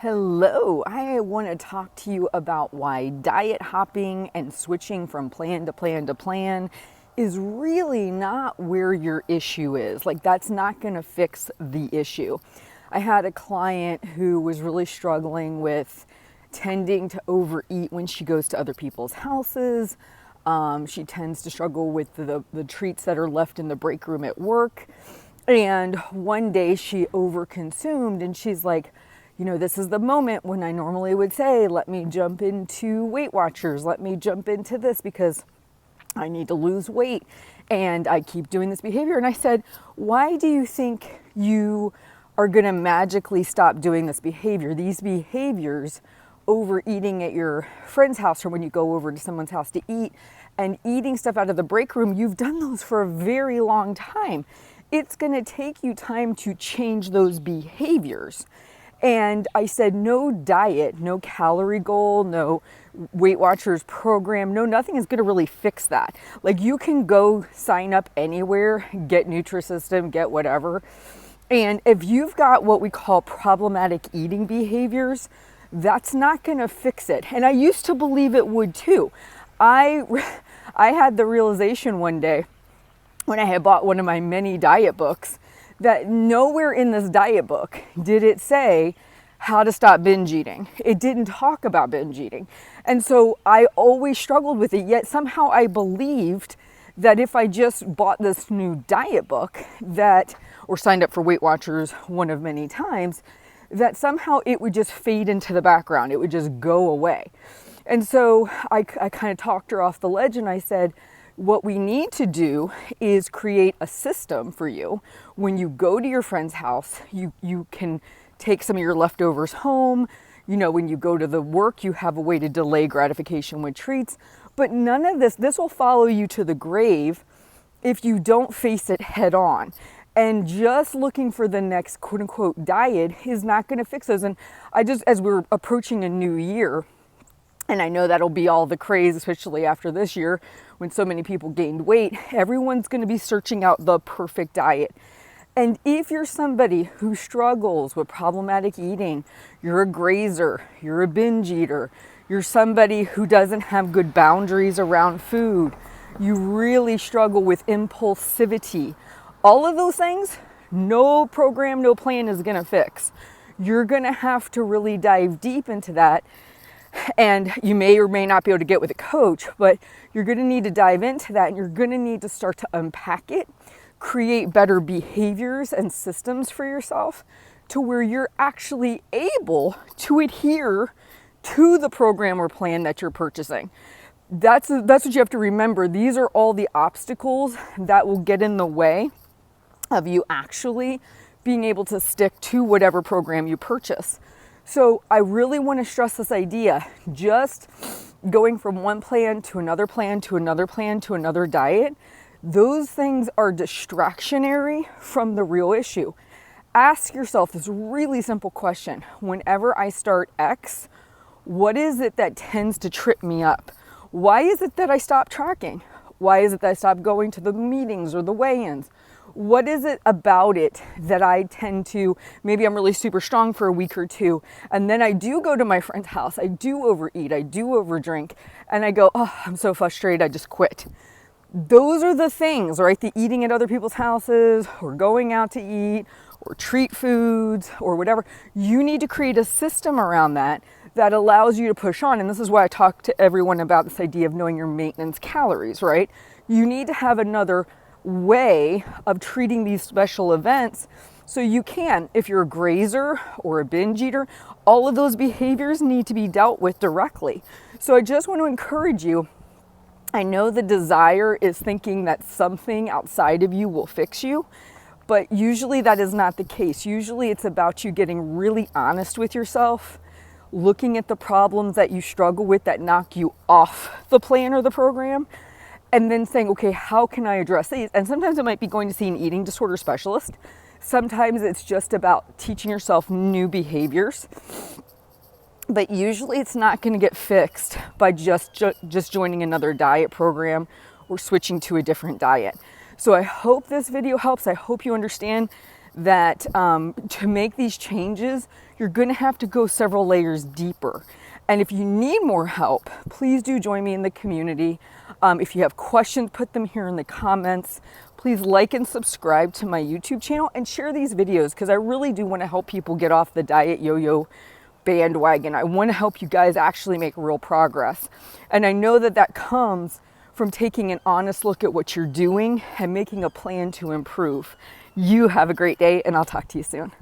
Hello, I want to talk to you about why diet hopping and switching from plan to plan to plan is really not where your issue is. Like, that's not going to fix the issue. I had a client who was really struggling with tending to overeat when she goes to other people's houses. She tends to struggle with the treats that are left in the break room at work. And one day she overconsumed and she's like, this is the moment when I normally would say, let me jump into Weight Watchers, let me jump into this because I need to lose weight. And I keep doing this behavior. And I said, why do you think you are going to magically stop doing this behavior? These behaviors, overeating at your friend's house or when you go over to someone's house to eat and eating stuff out of the break room, you've done those for a very long time. It's going to take you time to change those behaviors. And I said, no diet, no calorie goal, no Weight Watchers program, no, nothing is going to really fix that. Like, you can go sign up anywhere, get Nutrisystem, get whatever. And if you've got what we call problematic eating behaviors, that's not going to fix it. And I used to believe it would too. I had the realization one day when I had bought one of my many diet books that nowhere in this diet book did it say how to stop binge eating. It didn't talk about binge eating. And so I always struggled with it, yet somehow I believed that if I just bought this new diet book or signed up for Weight Watchers one of many times, that somehow it would just fade into the background. It would just go away. And so I kind of talked her off the ledge and I said, what we need to do is create a system for you. When you go to your friend's house, you can take some of your leftovers home. When you go to the work, you have a way to delay gratification with treats. But none of this will follow you to the grave if you don't face it head on. And just looking for the next quote unquote diet is not going to fix those. And as we're approaching a new year, and I know that'll be all the craze, especially after this year when so many people gained weight, everyone's going to be searching out the perfect diet. And if you're somebody who struggles with problematic eating, you're a grazer, you're a binge eater, you're somebody who doesn't have good boundaries around food, you really struggle with impulsivity, all of those things, no program, no plan is going to fix. You're going to have to really dive deep into that. And you may or may not be able to get with a coach, but you're going to need to dive into that and you're going to need to start to unpack it, create better behaviors and systems for yourself to where you're actually able to adhere to the program or plan that you're purchasing. That's what you have to remember. These are all the obstacles that will get in the way of you actually being able to stick to whatever program you purchase. So I really want to stress this idea, just going from one plan to another plan to another plan to another diet, those things are distractionary from the real issue. Ask yourself this really simple question. Whenever I start X, what is it that tends to trip me up? Why is it that I stop tracking? Why is it that I stop going to the meetings or the weigh-ins? What is it about it that I tend to, maybe I'm really super strong for a week or two, and then I do go to my friend's house, I do overeat, I do overdrink, and I go, oh, I'm so frustrated, I just quit. Those are the things, right? The eating at other people's houses, or going out to eat, or treat foods, or whatever. You need to create a system around that allows you to push on. And this is why I talk to everyone about this idea of knowing your maintenance calories, right? You need to have another way of treating these special events so you can, if you're a grazer or a binge eater, all of those behaviors need to be dealt with directly. So I just want to encourage you. I know the desire is thinking that something outside of you will fix you, but usually that is not the case. Usually it's about you getting really honest with yourself, looking at the problems that you struggle with that knock you off the plan or the program, and then saying, okay, how can I address these? And sometimes it might be going to see an eating disorder specialist. Sometimes it's just about teaching yourself new behaviors. But usually it's not going to get fixed by just joining another diet program or switching to a different diet. So I hope this video helps. I hope you understand that to make these changes, you're going to have to go several layers deeper. And if you need more help, please do join me in the community. If you have questions, put them here in the comments. Please like and subscribe to my YouTube channel and share these videos, because I really do want to help people get off the diet yo-yo bandwagon. I want to help you guys actually make real progress. And I know that that comes from taking an honest look at what you're doing and making a plan to improve. You have a great day, and I'll talk to you soon.